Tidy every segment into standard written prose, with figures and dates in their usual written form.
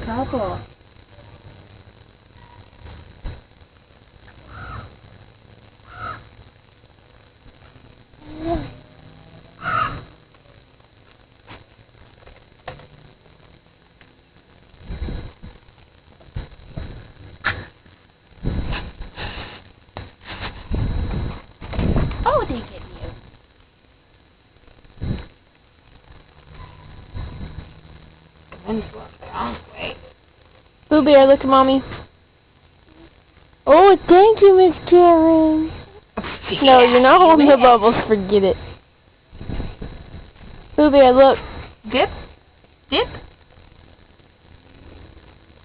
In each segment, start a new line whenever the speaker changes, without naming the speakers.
Bubble. Oh, they get you.
Boo Bear, look at mommy. Oh, thank you, Miss Karen. No, you're not holding the bubbles. Forget it. Boo Bear, look.
Dip. Dip.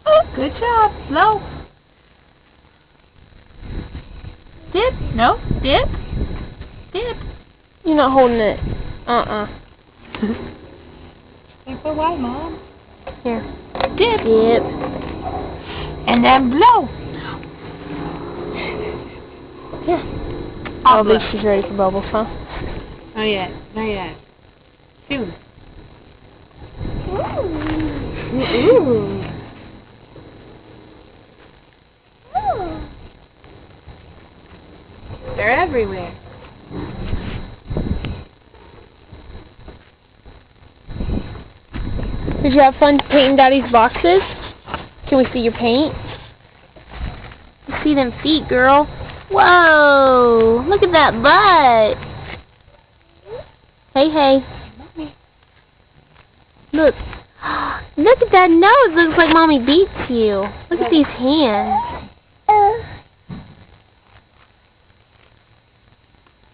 Oh, good job. Slow. Dip. No. Dip. Dip.
You're not holding it.
Super wide, Mom.
Here.
Dip.
Dip.
And then blow.
Here. I don't think she's ready for bubbles, huh?
Not yet. Not yet. Soon.
Ooh.
They're everywhere.
Did you have fun painting Daddy's boxes? Can we see your paint? Let's see them feet, girl. Whoa! Look at that butt. Hey, hey. Look. Look at that nose. Looks like Mommy beats you. Look at these hands.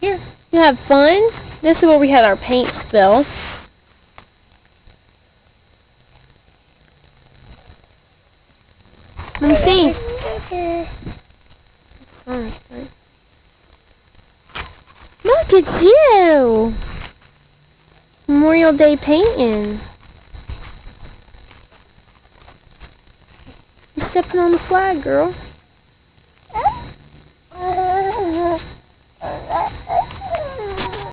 Here. You have fun? This is where we had our paint spill. Let me see. Look at you! Memorial Day painting. You're stepping on the flag, girl.